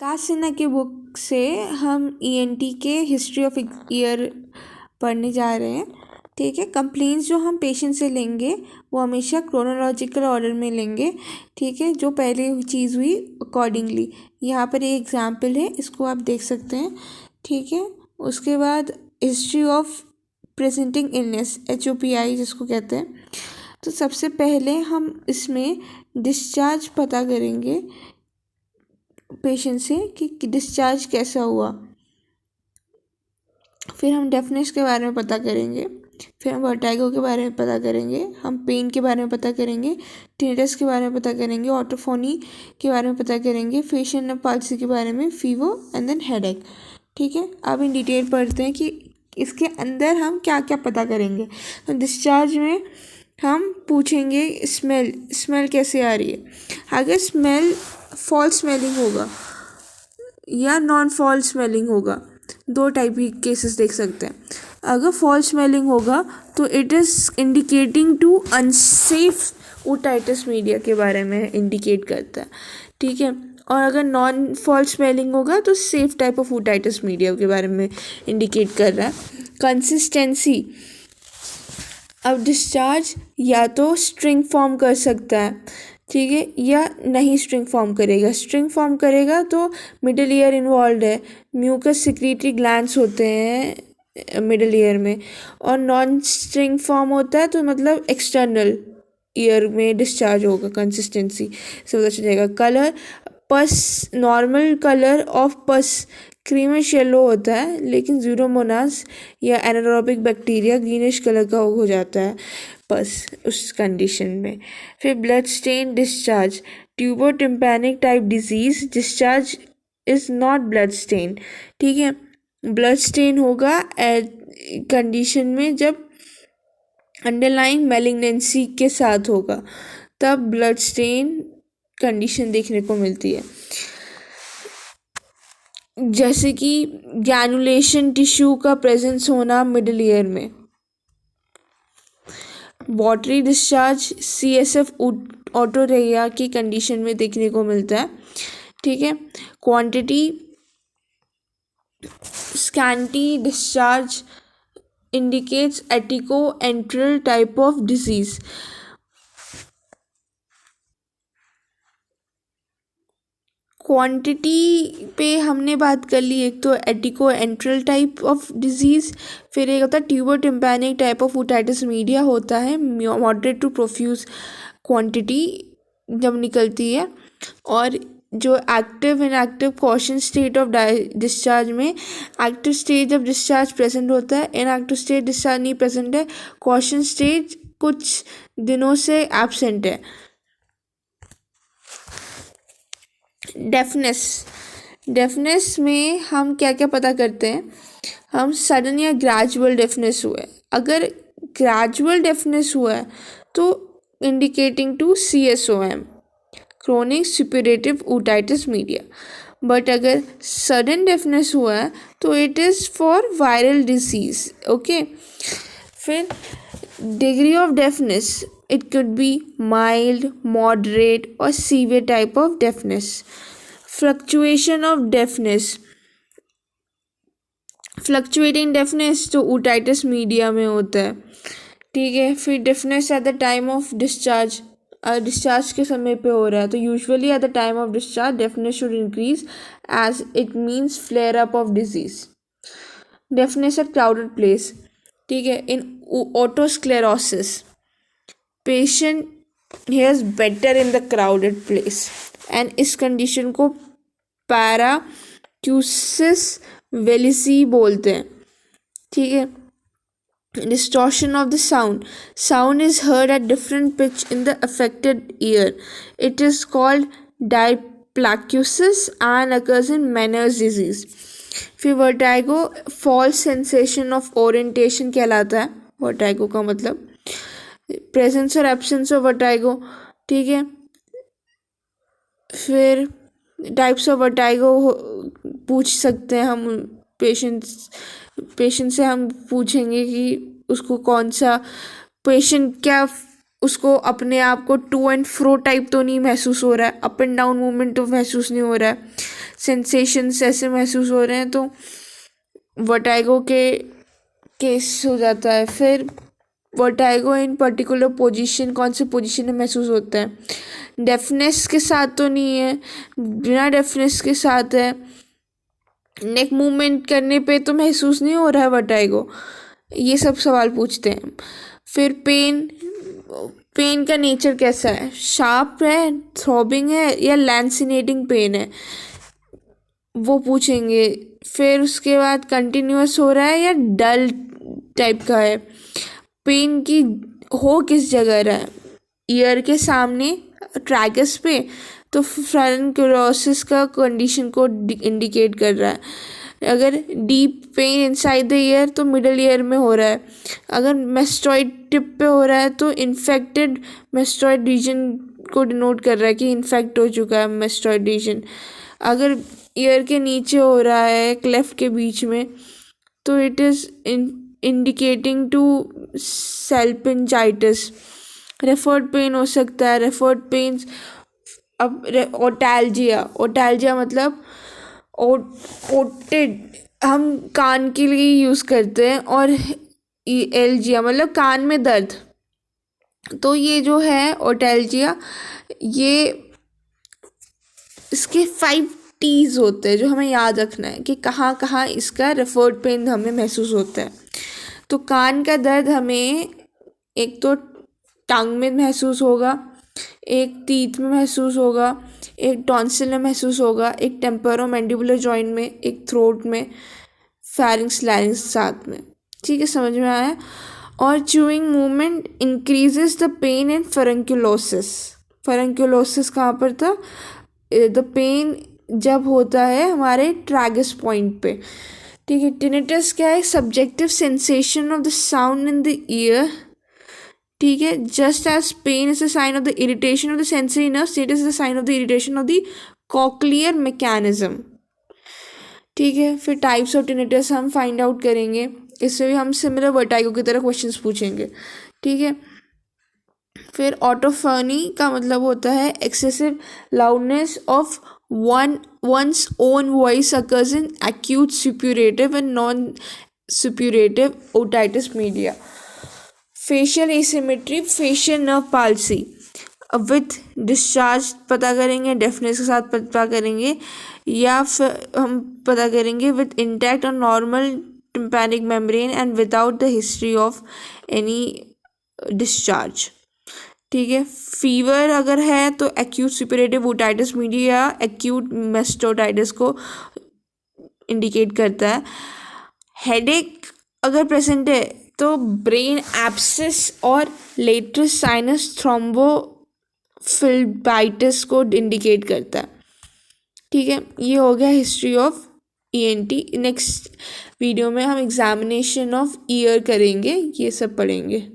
आकाश सिन्हा की बुक से हम ईएनटी के हिस्ट्री ऑफ ईयर पढ़ने जा रहे हैं। ठीक है, कंप्लेंट्स जो हम पेशेंट से लेंगे वो हमेशा क्रोनोलॉजिकल ऑर्डर में लेंगे। ठीक है, जो पहले चीज़ हुई अकॉर्डिंगली। यहाँ पर एक एग्जाम्पल है, इसको आप देख सकते हैं। ठीक है, उसके बाद history of presenting illness HOPI जिसको कहते हैं। तो सबसे पहले हम इसमें डिस्चार्ज पता करेंगे पेशेंट से कि डिस्चार्ज कैसा हुआ। फिर हम डेफनेस के बारे में पता करेंगे, फिर हम वर्टाइगो के बारे में पता करेंगे, हम पेन के बारे में पता करेंगे, टिनिटस के बारे में पता करेंगे, ऑटोफोनी के बारे में पता करेंगे, फेशियल पाल्सी के बारे में, फीवर एंड देन हेडेक। ठीक है, अब इन डिटेल पढ़ते हैं कि इसके अंदर हम क्या क्या पता करेंगे। तो डिस्चार्ज में हम पूछेंगे स्मेल कैसे आ रही है। अगर स्मेल फॉल्स स्मेलिंग होगा या नॉन फॉल्स स्मेलिंग होगा, दो टाइप की केसेस देख सकते हैं। अगर फॉल्स स्मेलिंग होगा तो it is indicating to unsafe otitis media के बारे में इंडिकेट करता है। ठीक है, और अगर नॉन फॉल्स स्मेलिंग होगा तो safe type of otitis media के बारे में इंडिकेट कर रहा है। कंसिस्टेंसी, अब डिस्चार्ज या तो स्ट्रिंग फॉर्म कर सकता है, ठीक है, या नहीं स्ट्रिंग फॉर्म करेगा। स्ट्रिंग फॉर्म करेगा तो मिडल ईयर इन्वॉल्व है, म्यूकस सिक्रीटरी ग्लैंड्स होते हैं मिडल ईयर में। और नॉन स्ट्रिंग फॉर्म होता है तो मतलब एक्सटर्नल ईयर में डिस्चार्ज होगा। कंसिस्टेंसी से पता चल जाएगा। कलर, पस, नॉर्मल कलर ऑफ पस क्रीमिश येलो होता है, लेकिन ज़ूडोमोनास या एनारोबिक बैक्टीरिया ग्रीनिश कलर का हो जाता है बस उस कंडीशन में। फिर blood stain discharge, tubo tympanic type disease, discharge is not blood stain. ठीक है, ब्लड स्टेन होगा कंडीशन में जब अंडरलाइंग मैलिग्नेंसी के साथ होगा, तब ब्लड स्टेन कंडीशन देखने को मिलती है। जैसे कि ग्रैनुलेशन टिश्यू का प्रेजेंस होना मिडल ईयर में। वाटरी डिस्चार्ज CSF ऑटोरेया की कंडीशन में देखने को मिलता है। ठीक है, quantity, scanty discharge indicates attico antral type of disease. Quantity पे हमने बात कर ली, एक तो attico antral type of disease, फिर एक होता है tuber tympanic type of otitis media होता है, मॉडरेट टू प्रोफ्यूज क्वांटिटी जब निकलती है। और जो active inactive quiescent state of discharge में active stage of discharge present होता है, इनएक्टिव स्टेज डिस्चार्ज नहीं प्रेजेंट है, कॉशन स्टेज कुछ दिनों से एब्सेंट है। डेफनेस में हम क्या क्या पता करते हैं। हम सडन या ग्रेजुअल डेफनेस हुआ है। अगर ग्रेजुअल डेफनेस हुआ है तो indicating to CSOM, chronic suppurative otitis media. But अगर सडन डेफनेस हुआ है तो it is for viral disease. Okay, फिर degree of deafness, it could be mild, moderate or severe type of deafness. Fluctuation of deafness, fluctuating deafness तो otitis media में होता है। ठीक है, फिर deafness at the time of discharge, discharge के समय पे हो रहा है तो usually at the time of discharge deafness should increase as it means flare up of disease. Deafness at crowded place, ठीक है, in otosclerosis patient hears better in the crowded place and इस कंडीशन को paracusis वेलिसी बोलते हैं। ठीक है, distortion of the sound is heard at different pitch in the affected ear. It is called diplacusis and occurs in Meniere's disease. फिर vertigo false sensation of orientation कहलाता है। Vertigo का मतलब प्रेजेंस और एब्सेंस ऑफ वर्टाइगो। ठीक है, फिर types of vertigo पूछ सकते हैं हम पेशेंट से। हम पूछेंगे कि उसको कौन सा पेशेंट क्या उसको अपने आप को टू एंड फ्रो टाइप तो नहीं महसूस हो रहा है, अप एंड डाउन मूवमेंट तो महसूस नहीं हो रहा है, सेंसेशंस ऐसे महसूस हो रहे हैं तो वर्टाइगो के केस हो जाता है। फिर वर्टाइगो इन पर्टिकुलर पोजीशन, कौन से पोजीशन में महसूस होता है, डेफनेस के साथ तो नहीं है, बिना डेफनेस के साथ है, नेक मूवमेंट करने पे तो महसूस नहीं हो रहा है वर्टाइगो, ये सब सवाल पूछते हैं। फिर पेन का नेचर कैसा है, शार्प है, थ्रॉबिंग है या लैंसिनेटिंग पेन है, वो पूछेंगे। फिर उसके बाद कंटिन्यूअस हो रहा है या डल टाइप का है, पेन की हो किस जगह रहा है, ईयर के सामने, ट्रैगस पे, तो फ्रेनक्यूलोसिस का कंडीशन को इंडिकेट कर रहा है। अगर deep pain inside the ear तो मिडल ईयर में हो रहा है। अगर मेस्टॉइड टिप पे हो रहा है तो इन्फेक्टेड मेस्टॉइड रीजन को डिनोट कर रहा है कि इन्फेक्ट हो चुका है मेस्टॉइड रीजन। अगर ईयर के नीचे हो रहा है, क्लेफ्ट के बीच में, तो it is indicating to salpingitis. Referred pain हो सकता है, रेफर्ड पेन्स। अब ओटैल्जिया मतलब ओटेड हम कान के लिए यूज़ करते हैं, और एल्जिया मतलब कान में दर्द। तो ये जो है ओटैल्जिया, ये इसके 5 T's होते हैं जो हमें याद रखना है कि कहाँ कहाँ इसका रेफर्ड पेन हमें महसूस होता है। तो कान का दर्द हमें एक तो टंग में महसूस होगा, एक टीथ में महसूस होगा, एक टॉन्सिल में महसूस होगा, एक टेम्पोरोमैंडिबुलर जॉइंट में, एक थ्रोट में, फेरिंक्स लैरिंक्स साथ में। ठीक है, समझ में आया। और chewing movement increases the pain in furunculosis. Furunculosis कहाँ पर था, द पेन जब होता है हमारे ट्रैगस पॉइंट पे। ठीक है। टिनिटस क्या है, subjective sensation of the sound in the ear. ठीक है, just as pain is a sign of the irritation of the sensory nerve, tinnitus is a sign of the irritation of the cochlear mechanism. ठीक है, फिर types of tinnitus हम find out करेंगे, इससे भी हम सिमिलर वर्टाइगो की तरह क्वेश्चंस पूछेंगे। ठीक है, फिर ऑटोफोनी का मतलब होता है excessive loudness of one's own voice occurs in acute suppurative and non-suppurative otitis media. Facial asymmetry, facial nerve palsy with discharge पता करेंगे, deafness के साथ पता करेंगे, या फिर हम पता करेंगे with intact or normal tympanic membrane and without the history of any discharge। ठीक है, फीवर अगर है तो एक्यूट सुपरेटिव ओटाइटिस मीडिया या एक्यूट मेस्टोटाइटिस को इंडिकेट करता है। हेडेक अगर प्रेजेंट है तो ब्रेन एब्सेस और लेटरस साइनस थ्रोम्बोफिल्बाइटिस को इंडिकेट करता है। ठीक है, ये हो गया history of ENT. Next video में हम एग्जामिनेशन ऑफ ईयर करेंगे, ये सब पढ़ेंगे।